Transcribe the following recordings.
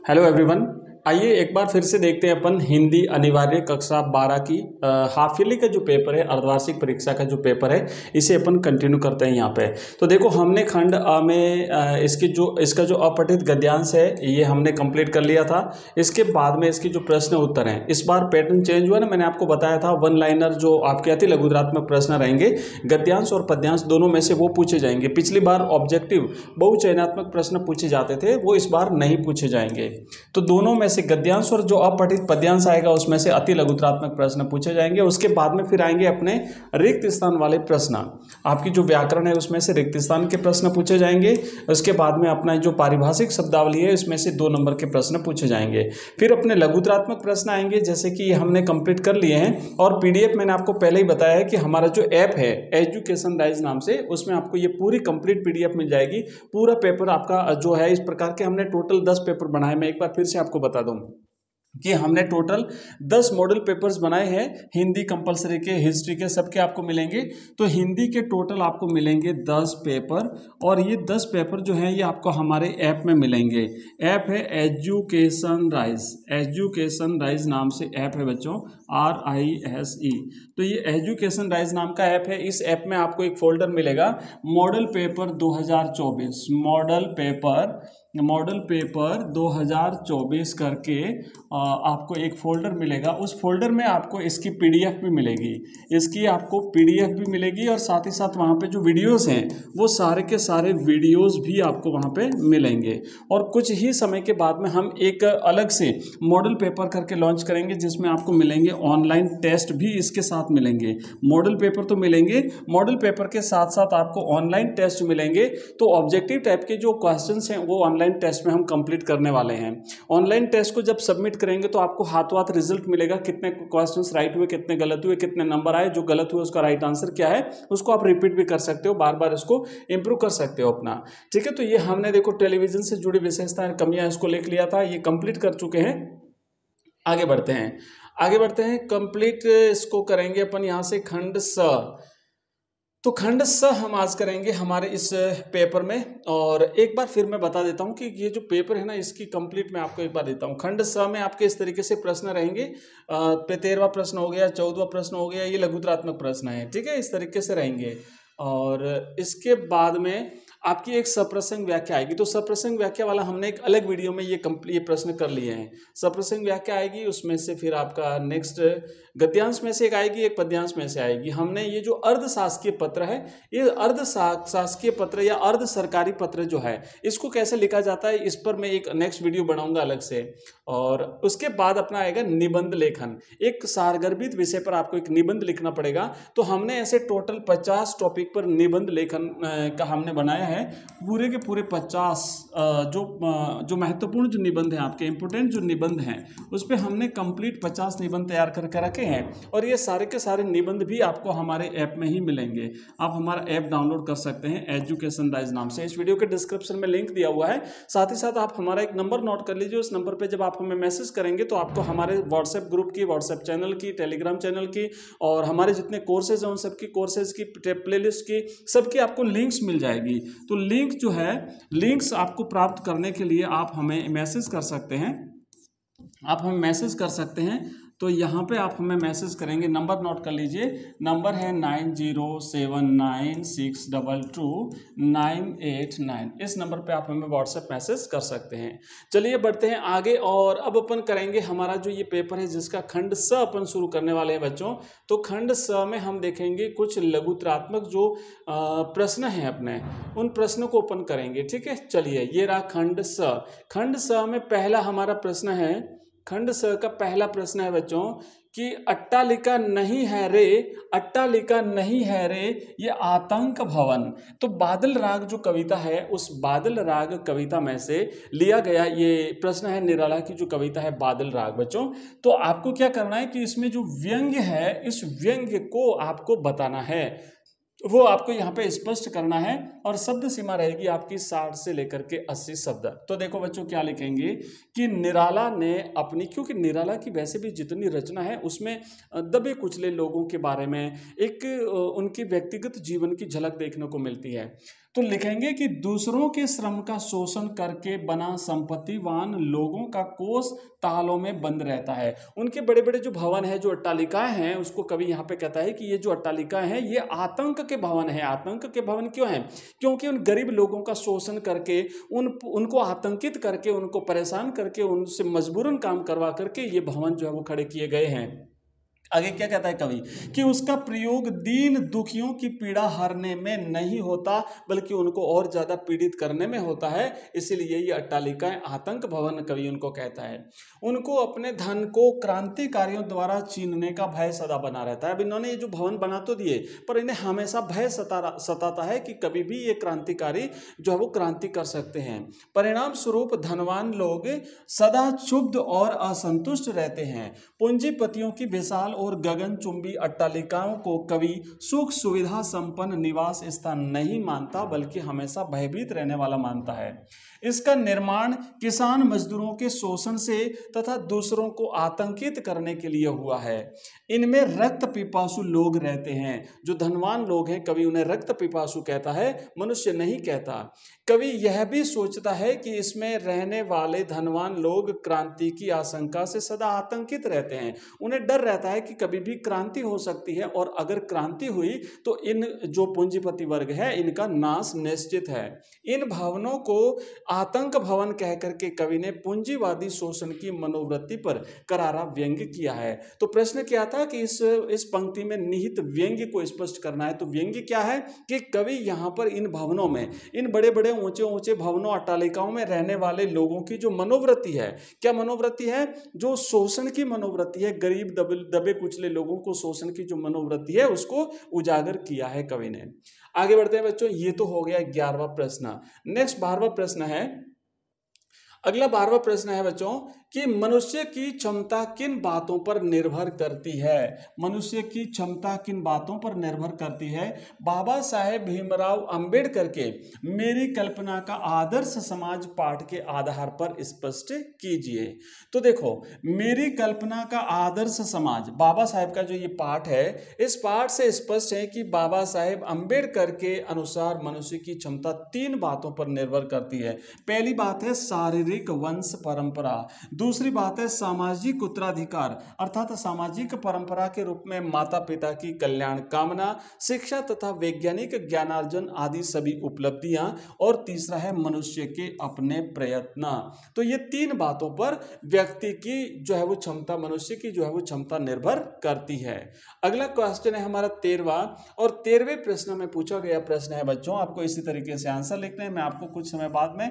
Hello everyone. आइए एक बार फिर से देखते हैं अपन हिंदी अनिवार्य कक्षा 12 की हाफ ईयरली का जो पेपर है, अर्धवार्षिक परीक्षा का जो पेपर है, इसे अपन कंटिन्यू करते हैं यहाँ पे। तो देखो हमने खंड अ में इसका जो अपठित गद्यांश है ये हमने कंप्लीट कर लिया था। इसके बाद में इसके जो प्रश्न उत्तर हैं, इस बार पैटर्न चेंज हुआ ना, मैंने आपको बताया था वन लाइनर जो आपके अति लघुत्रात्मक प्रश्न रहेंगे, गद्यांश और पद्यांश दोनों में से वो पूछे जाएंगे। पिछली बार ऑब्जेक्टिव बहुचयनात्मक प्रश्न पूछे जाते थे, वो इस बार नहीं पूछे जाएंगे। तो दोनों में से गद्यांश और जो अपठित पद्यांश आएगा उसमें से अति लघुत्रात्मक प्रश्न पूछे जाएंगे। उसके बाद में फिर आएंगे अपने रिक्त स्थान वाले प्रश्न। आपकी जो व्याकरण है उसमें से रिक्त स्थान के प्रश्न पूछे जाएंगे। उसके बाद में अपना जो पारिभाषिक शब्दावली है इसमें से 2 नंबर के प्रश्न पूछे जाएंगे। फिर अपने लघुत्रात्मक प्रश्न आएंगे, जैसे कि हमने कंप्लीट कर लिए हैं। और पीडीएफ मैंने आपको पहले ही बताया है कि हमारा जो ऐप है एजुकेशन राइज नाम से, उसमें आपको ये पूरी कंप्लीट पीडीएफ मिल जाएगी। पूरा पेपर आपका जो है, इस प्रकार के हमने टोटल 10 पेपर बनाए। मैं एक बार फिर से आपको बता दूं कि हमने टोटल 10 मॉडल पेपर्स बनाए हैं, हिंदी कंपलसरी के, हिस्ट्री के, सबके आपको मिलेंगे। तो हिंदी के टोटल आपको मिलेंगे 10 पेपर, और ये 10 पेपर जो हैं ये आपको हमारे ऐप में मिलेंगे। ऐप है एजुकेशन राइज नाम से ऐप है बच्चों, RISE। तो ये एजुकेशन राइज नाम का ऐप है। इस ऐप में आपको एक फोल्डर मिलेगा मॉडल पेपर 2024, मॉडल पेपर 2024 करके आपको एक फोल्डर मिलेगा। उस फोल्डर में आपको इसकी पीडीएफ भी मिलेगी, इसकी आपको पीडीएफ भी मिलेगी, और साथ ही साथ वहाँ पे जो वीडियोस हैं वो सारे के सारे वीडियोस भी आपको वहाँ पे मिलेंगे। और कुछ ही समय के बाद में हम एक अलग से मॉडल पेपर करके लॉन्च करेंगे, जिसमें आपको मिलेंगे ऑनलाइन टेस्ट भी इसके साथ मिलेंगे। मॉडल पेपर तो मिलेंगे, मॉडल पेपर के साथ साथ आपको ऑनलाइन टेस्ट मिलेंगे। तो ऑब्जेक्टिव टाइप के जो क्वेश्चंस हैं वो ऑनलाइन टेस्ट में हम कंप्लीट करने वाले हैं। ऑनलाइन टेस्ट को जब सबमिट करेंगे तो आपको हाथों हाथ रिजल्ट मिलेगा, कितने क्वेश्चंस राइट हुए, कितने गलत हुए, कितने नंबर आए। जो गलत हुए उसका राइट आंसर क्या है उसको आप रिपीट भी कर सकते हो, बार बार इसको इंप्रूव कर सकते हो अपना। ठीक है, तो ये हमने देखो टेलीविजन से जुड़ी विशेषताएं, कमियां, इसको लिख लिया था, ये कंप्लीट कर चुके हैं। आगे बढ़ते हैं कंप्लीट इसको करेंगे अपन यहाँ से खंड स। तो खंड स हम आज करेंगे हमारे इस पेपर में। और एक बार फिर मैं बता देता हूं कि ये जो पेपर है ना, इसकी कंप्लीट मैं आपको एक बार देता हूं। खंड स में आपके इस तरीके से प्रश्न रहेंगे। 13वां प्रश्न हो गया, 14वां प्रश्न हो गया, ये लघुत्रात्मक प्रश्न है। ठीक है, इस तरीके से रहेंगे। और इसके बाद में आपकी एक सप्रसंग व्याख्या आएगी। तो सप्रसंग व्याख्या वाला हमने एक अलग वीडियो में ये प्रश्न कर लिए हैं। सप्रसंग व्याख्या आएगी, उसमें से फिर आपका नेक्स्ट गद्यांश में से एक आएगी, एक पद्यांश में से आएगी। हमने ये जो अर्ध शासकीय पत्र है, ये अर्ध शासकीय पत्र या अर्ध सरकारी पत्र जो है, इसको कैसे लिखा जाता है, इस पर मैं एक नेक्स्ट वीडियो बनाऊंगा अलग से। और उसके बाद अपना आएगा निबंध लेखन। एक सारगर्भित विषय पर आपको एक निबंध लिखना पड़ेगा। तो हमने ऐसे टोटल 50 टॉपिक पर निबंध लेखन का हमने बनाया है। पूरे के पूरे 50 जो महत्वपूर्ण जो निबंध हैं, आपके इंपोर्टेंट जो निबंध हैं, उस पर हमने कंप्लीट 50 निबंध तैयार करके रखे हैं। और ये सारे के सारे निबंध भी आपको हमारे ऐप में ही मिलेंगे। आप हमारा ऐप डाउनलोड कर सकते हैं एजुकेशन राइज नाम से। इस वीडियो के डिस्क्रिप्शन में लिंक दिया हुआ है। साथ ही साथ आप हमारा एक नंबर नोट कर लीजिए। उस नंबर पर जब आप हमें मैसेज करेंगे तो आपको हमारे व्हाट्सएप ग्रुप की, व्हाट्सएप चैनल की, टेलीग्राम चैनल की, और हमारे जितने कोर्सेज हैं उन सबकी कोर्सेज की प्लेलिस्ट की, सबकी आपको लिंक्स मिल जाएगी। तो लिंक जो है, लिंक्स आपको प्राप्त करने के लिए आप हमें मैसेज कर सकते हैं। तो यहाँ पे आप हमें मैसेज करेंगे, नंबर नोट कर लीजिए। नंबर है 9079622989। इस नंबर पे आप हमें व्हाट्सएप मैसेज कर सकते हैं। चलिए बढ़ते हैं आगे, और अब अपन करेंगे हमारा जो ये पेपर है जिसका खंड स अपन शुरू करने वाले हैं बच्चों। तो खंड स में हम देखेंगे कुछ लघुत्रात्मक जो प्रश्न हैं अपने, उन प्रश्नों को अपन करेंगे। ठीक है, चलिए ये रहा खंड स। खंड स में पहला हमारा प्रश्न है, खंड स का पहला प्रश्न है बच्चों कि अट्टालिका नहीं है रे, अट्टालिका नहीं है रे ये आतंक भवन। तो बादल राग जो कविता है, उस बादल राग कविता में से लिया गया ये प्रश्न है। निराला की जो कविता है बादल राग बच्चों। तो आपको क्या करना है कि इसमें जो व्यंग्य है, इस व्यंग्य को आपको बताना है, वो आपको यहाँ पे स्पष्ट करना है। और शब्द सीमा रहेगी आपकी 60 से लेकर के 80 शब्द। तो देखो बच्चों क्या लिखेंगे कि निराला ने अपनी, क्योंकि निराला की वैसे भी जितनी रचना है उसमें दबे कुचले लोगों के बारे में एक उनकी व्यक्तिगत जीवन की झलक देखने को मिलती है। तो लिखेंगे कि दूसरों के श्रम का शोषण करके बना संपत्तिवान लोगों का कोष तालों में बंद रहता है। उनके बड़े बड़े जो भवन है, जो अट्टालिकाएं हैं, उसको कवि यहाँ पे कहता है कि ये जो अट्टालिकाएं हैं ये आतंक के भवन है। आतंक के भवन क्यों हैं? क्योंकि उन गरीब लोगों का शोषण करके, उनको आतंकित करके, उनको परेशान करके, उनसे मजबूरन काम करवा करके ये भवन जो है वो खड़े किए गए हैं। आगे क्या कहता है कवि कि उसका प्रयोग दीन दुखियों की पीड़ा हरने में नहीं होता बल्कि उनको और ज्यादा पीड़ित करने में होता है। इसीलिए ये अट्टालिकाएं आतंक भवन कवि उनको कहता है। उनको अपने धन को क्रांतिकारियों द्वारा छीनने का भय सदा बना रहता है। अब इन्होंने ये जो भवन बना तो दिए, पर इन्हें हमेशा भय सताता है कि कभी भी ये क्रांतिकारी जो है वो क्रांति कर सकते हैं। परिणाम स्वरूप धनवान लोग सदा क्षुब्ध और असंतुष्ट रहते हैं। पूंजीपतियों की विशाल और गगनचुंबी अट्टालिकाओं को कवि सुख सुविधा संपन्न निवास स्थान नहीं मानता बल्कि हमेशा भयभीत रहने वाला मानता है। इसका निर्माण किसान मजदूरों के शोषण से तथा दूसरों को आतंकित करने के लिए हुआ है। इनमें रक्त पिपासु लोग रहते हैं। जो धनवान लोग हैं कवि उन्हें रक्त पिपासु कहता है, मनुष्य नहीं कहता। कवि यह भी सोचता है कि इसमें रहने वाले धनवान लोग क्रांति की आशंका से सदा आतंकित रहते हैं। उन्हें डर रहता है कि कभी भी क्रांति हो सकती है और अगर क्रांति हुई तो इन जो पूंजीपति वर्ग है इनका नाश निश्चित है। इन भवनों को आतंक भवन कह करके कवि ने पूंजीवादी शोषण की मनोवृत्ति पर करारा व्यंग्य किया है। तो प्रश्न क्या था कि इस पंक्ति में निहित व्यंग्य को स्पष्ट करना है। तो व्यंग्य क्या है कि कवि यहाँ पर इन भवनों में, इन बड़े बड़े ऊंचे ऊंचे भवनों अट्टालिकाओं में रहने वाले लोगों की जो मनोवृत्ति है, क्या मनोवृत्ति है? जो शोषण की मनोवृत्ति है, गरीब दबे कुचले लोगों को शोषण की जो मनोवृत्ति है उसको उजागर किया है कवि ने। आगे बढ़ते हैं बच्चों, ये तो हो गया 11वां प्रश्न। नेक्स्ट 12वां प्रश्न है। अगला 12वां प्रश्न है बच्चों कि मनुष्य की क्षमता किन बातों पर निर्भर करती है? मनुष्य की क्षमता किन बातों पर निर्भर करती है? बाबा साहेब भीमराव अंबेडकर के मेरी कल्पना का आदर्श समाज पाठ के आधार पर स्पष्ट कीजिए। तो देखो, मेरी कल्पना का आदर्श समाज, बाबा साहेब का जो ये पाठ है, इस पाठ से स्पष्ट है कि बाबा साहेब अंबेडकर के अनुसार मनुष्य की क्षमता 3 बातों पर निर्भर करती है। पहली बात है शारीरिक वंश परंपरा, दूसरी बात है सामाजिक उत्तराधिकार अर्थात सामाजिक परंपरा के रूप में माता पिता की कल्याण कामना, शिक्षा तथा वैज्ञानिक ज्ञानार्जन आदि सभी उपलब्धियां, और तीसरा है मनुष्य के अपने प्रयत्न। तो ये 3 बातों पर व्यक्ति की जो है वो क्षमता, मनुष्य की जो है वो क्षमता निर्भर करती है। अगला क्वेश्चन है हमारा 13वां, और 13वें प्रश्न में पूछा गया प्रश्न है बच्चों, आपको इसी तरीके से आंसर लिखना है। मैं आपको कुछ समय बाद में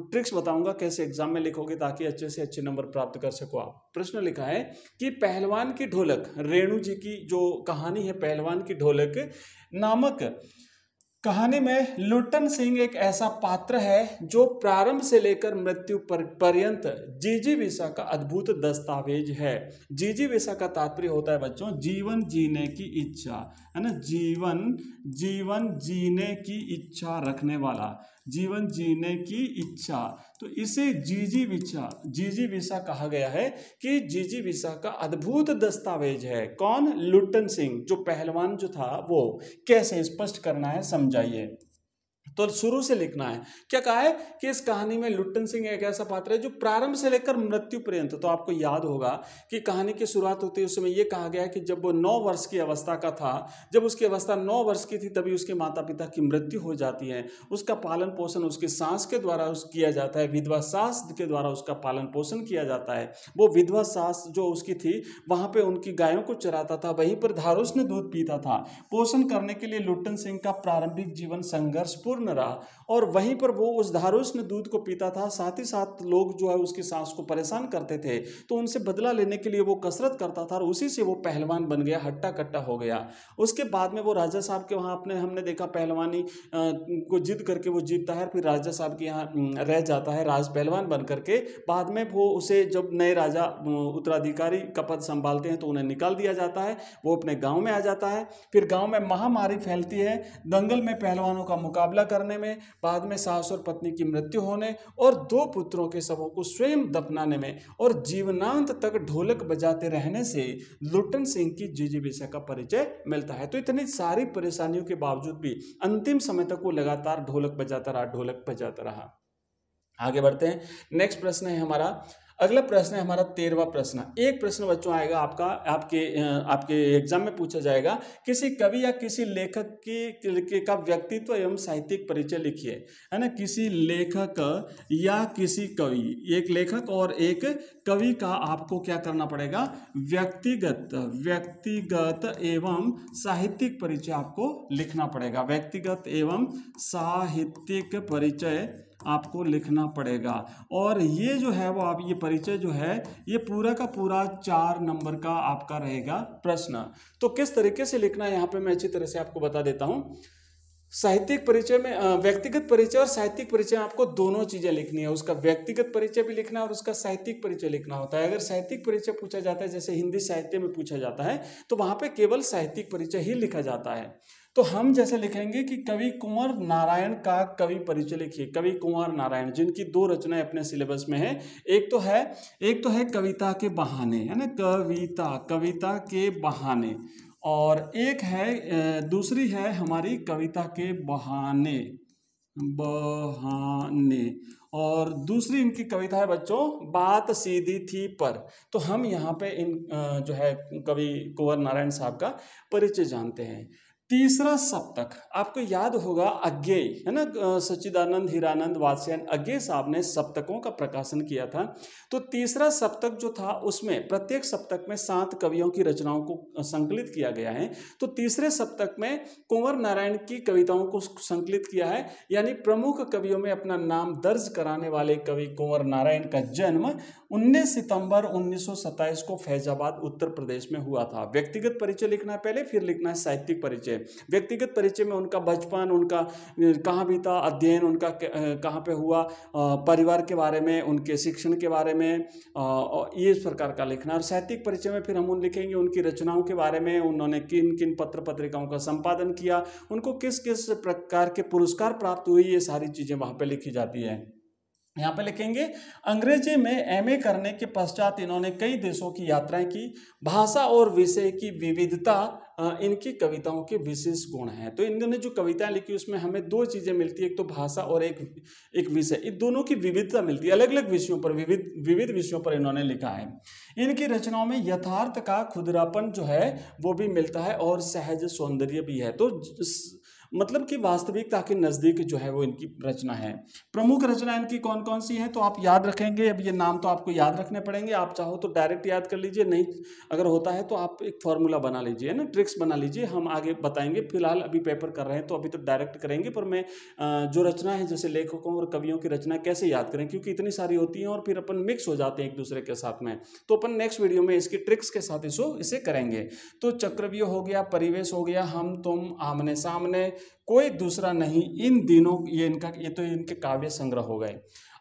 ट्रिक्स बताऊंगा कैसे एग्जाम में लिखोगे ताकि अच्छे से अच्छे नंबर प्राप्त कर सको आप। प्रश्न लिखा है कि पहलवान की ढोलक, रेणु जी की जो कहानी है पहलवान की ढोलक नामक कहानी में लुट्टन सिंह एक ऐसा पात्र है जो प्रारंभ से लेकर मृत्यु पर्यंत जिजीविषा का अद्भुत दस्तावेज है। जिजीविषा का तात्पर्य होता है बच्चों जीवन जीने की इच्छा, है ना, जीवन जीने की इच्छा रखने वाला, जीवन जीने की इच्छा। तो इसे जिजीविषा कहा गया है कि जिजीविषा का अद्भुत दस्तावेज है। कौन? लुट्टन सिंह, जो पहलवान जो था वो। कैसे स्पष्ट करना है समझाइए। तो शुरू से लिखना है। क्या कहा है कि इस कहानी में लुट्टन सिंह एक ऐसा पात्र है जो प्रारंभ से लेकर मृत्यु पर्यंत, तो आपको याद होगा कि कहानी की शुरुआत होती है उस समय ये कहा गया है कि जब वो 9 वर्ष की अवस्था का था, जब उसकी अवस्था 9 वर्ष की थी तभी उसके माता पिता की मृत्यु हो जाती है। उसका पालन पोषण उसकी सास के द्वारा किया जाता है, विधवा सास के द्वारा उसका पालन पोषण किया जाता है। वो विधवा सास जो उसकी थी वहां पे उनकी गायों को चराता था, वहीं पर धारोष्ण दूध पीता था। पोषण करने के लिए लुट्टन सिंह का प्रारंभिक जीवन संघर्षपूर्ण पूर्ण रहा और वहीं पर वो उस धारोष्ण दूध को पीता था। साथ ही साथ लोग जो है उसकी सांस को परेशान करते थे, तो उनसे बदला लेने के लिए वो कसरत करता था और उसी से वो पहलवान बन गया, हट्टा कट्टा हो गया। उसके बाद में वो राजा साहब के वहाँ अपने हमने देखा पहलवानी को जिद करके वो जीतता है, फिर राजा साहब के यहाँ रह जाता है राज पहलवान बन करके। बाद में वो उसे जब नए राजा उत्तराधिकारी का पद संभालते हैं तो उन्हें निकाल दिया जाता है, वो अपने गांव में आ जाता है। फिर गांव में महामारी फैलती है, दंगल में पहलवानों का मुकाबला करने में, बाद में सास और पत्नी की मृत्यु होने और 2 पुत्रों के शवों को स्वयं दफनाने में और जीवनांत तक ढोलक बजाते रहने से लुट्टन सिंह की जिजीविषा का परिचय मिलता है। तो इतनी सारी परेशानियों के बावजूद भी अंतिम समय तक वो लगातार ढोलक बजाता रहा। आगे बढ़ते हैं। नेक्स्ट प्रश्न है हमारा, अगला प्रश्न है हमारा 13वां प्रश्न। एक प्रश्न बच्चों आएगा आपके एग्जाम में पूछा जाएगा, किसी कवि या किसी लेखक का व्यक्तित्व एवं साहित्यिक परिचय लिखिए, है ना। किसी लेखक या किसी कवि, एक लेखक और एक कवि का आपको क्या करना पड़ेगा, व्यक्तिगत एवं साहित्यिक परिचय आपको लिखना पड़ेगा। व्यक्तिगत एवं साहित्यिक परिचय आपको लिखना पड़ेगा। और ये जो है वो आप ये परिचय जो है ये पूरा का पूरा 4 नंबर का आपका रहेगा प्रश्न। तो किस तरीके से लिखना है यहाँ पे मैं अच्छी तरह से आपको बता देता हूँ। साहित्यिक परिचय में व्यक्तिगत परिचय और साहित्यिक परिचय आपको दोनों चीजें लिखनी है। उसका व्यक्तिगत परिचय भी लिखना है और उसका साहित्यिक परिचय लिखना होता है। अगर साहित्यिक परिचय पूछा जाता है, जैसे हिंदी साहित्य में पूछा जाता है, तो वहां पे केवल साहित्यिक परिचय ही लिखा जाता है। तो हम जैसे लिखेंगे कि कवि कुंवर नारायण का कवि परिचय लिखिए। कवि कुंवर नारायण, जिनकी 2 रचनाएं अपने सिलेबस में है। एक तो है कविता के बहाने, है ना, कविता के बहाने, और एक है दूसरी है हमारी कविता के बहाने, और दूसरी इनकी कविता है बच्चों बात सीधी थी पर। तो हम यहाँ पे इन जो है कवि कुंवर नारायण साहब का परिचय जानते हैं। तीसरा सप्तक आपको याद होगा, अज्ञेय, है ना, सच्चिदानंद हीरानंद वात्स्यायन अज्ञेय साहब ने सप्तकों का प्रकाशन किया था। तो तीसरा सप्तक जो था उसमें प्रत्येक सप्तक में 7 कवियों की रचनाओं को संकलित किया गया है। तो तीसरे सप्तक में कुंवर नारायण की कविताओं को संकलित किया है, यानी प्रमुख कवियों में अपना नाम दर्ज कराने वाले कवि कुंवर नारायण का जन्म 19 सितंबर 1927 को फैजाबाद उत्तर प्रदेश में हुआ था। व्यक्तिगत परिचय लिखना है पहले, फिर लिखना है साहित्यिक परिचय। व्यक्तिगत परिचय में उनका बचपन, उनका कहाँ बीता अध्ययन, उनका कहाँ पे हुआ, परिवार के बारे में, उनके शिक्षण के बारे में, ये इस प्रकार का लिखना। और साहित्यिक परिचय में फिर हम लिखेंगे उनकी रचनाओं के बारे में, उन्होंने किन किन पत्र पत्रिकाओं का संपादन किया, उनको किस किस प्रकार के पुरस्कार प्राप्त हुए, ये सारी चीजें वहां पे लिखी जाती है। यहाँ पे लिखेंगे अंग्रेजी में एमए करने के पश्चात इन्होंने कई देशों की यात्राएं की। भाषा और विषय की विविधता इनकी कविताओं के विशेष गुण हैं। तो इन्होंने जो कविताएं लिखी उसमें हमें 2 चीजें मिलती है, एक तो भाषा और एक विषय, इन दोनों की विविधता मिलती है। अलग अलग विषयों पर विविध विषयों पर इन्होंने लिखा है। इनकी रचनाओं में यथार्थ का खुदरापन जो है वो भी मिलता है और सहज सौंदर्य भी है। तो मतलब कि वास्तविकता के नज़दीक जो है वो इनकी रचना है। प्रमुख रचना इनकी कौन कौन सी है तो आप याद रखेंगे। अब ये नाम तो आपको याद रखने पड़ेंगे, आप चाहो तो डायरेक्ट याद कर लीजिए, नहीं अगर होता है तो आप एक फॉर्मूला बना लीजिए, है ना, ट्रिक्स बना लीजिए, हम आगे बताएंगे। फिलहाल अभी पेपर कर रहे हैं तो अभी तो डायरेक्ट करेंगे, पर मैं जो रचना है जैसे लेखकों और कवियों की रचना कैसे याद करें, क्योंकि इतनी सारी होती हैं और फिर अपन मिक्स हो जाते हैं एक दूसरे के साथ में, तो अपन नेक्स्ट वीडियो में इसकी ट्रिक्स के साथ इसे करेंगे। तो चक्रव्यूह हो गया, परिवेश हो गया, हम तुम, आमने सामने, कोई दूसरा नहीं, इन दिनों ये तो इनके काव्य संग्रह हो गए।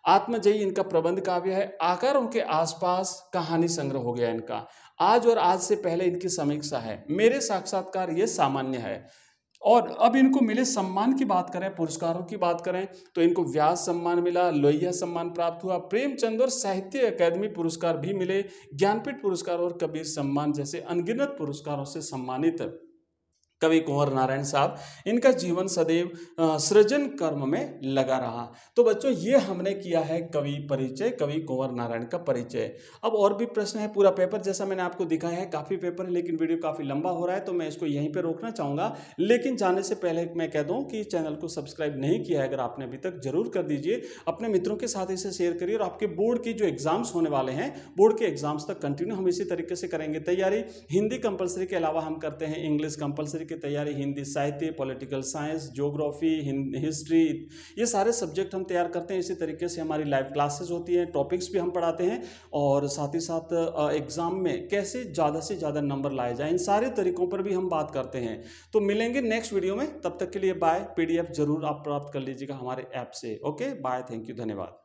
आत्मजयी इनका प्रबंध काव्य है। आकारों के आसपास कहानी संग्रह हो गया इनका। आज और आज से पहले इनकी समीक्षा है। मेरे साक्षात्कार ये सामान्य है। और अब इनको मिले सम्मान की बात करें, पुरस्कारों की बात करें तो इनको व्यास सम्मान मिला, लोहिया सम्मान प्राप्त हुआ, प्रेमचंद और साहित्य अकादमी पुरस्कार भी मिले, ज्ञानपीठ पुरस्कार और कबीर सम्मान जैसे अनगिनत पुरस्कारों से सम्मानित कवि कुंवर नारायण साहब, इनका जीवन सदैव सृजन कर्म में लगा रहा। तो बच्चों ये हमने किया है कवि परिचय, कवि कुंवर नारायण का परिचय। अब और भी प्रश्न है, पूरा पेपर जैसा मैंने आपको दिखाया है, काफ़ी पेपर है लेकिन वीडियो काफ़ी लंबा हो रहा है तो मैं इसको यहीं पे रोकना चाहूँगा। लेकिन जाने से पहले मैं कह दूँ कि चैनल को सब्सक्राइब नहीं किया है अगर आपने अभी तक, जरूर कर दीजिए, अपने मित्रों के साथ इसे शेयर करिए। और आपके बोर्ड की जो एग्जाम्स होने वाले हैं, बोर्ड के एग्जाम्स तक कंटिन्यू हम इसी तरीके से करेंगे तैयारी। हिंदी कंपलसरी के अलावा हम करते हैं इंग्लिश कंपलसरी की तैयारी, हिंदी साहित्य, पॉलिटिकल साइंस, ज्योग्राफी, हिस्ट्री, ये सारे सब्जेक्ट हम तैयार करते हैं। इसी तरीके से हमारी लाइव क्लासेस होती हैं, टॉपिक्स भी हम पढ़ाते हैं और साथ ही साथ एग्ज़ाम में कैसे ज़्यादा से ज़्यादा नंबर लाए जाए, इन सारे तरीकों पर भी हम बात करते हैं। तो मिलेंगे नेक्स्ट वीडियो में, तब तक के लिए बाय। PDF जरूर आप प्राप्त कर लीजिएगा हमारे ऐप से। ओके बाय, थैंक यू, धन्यवाद।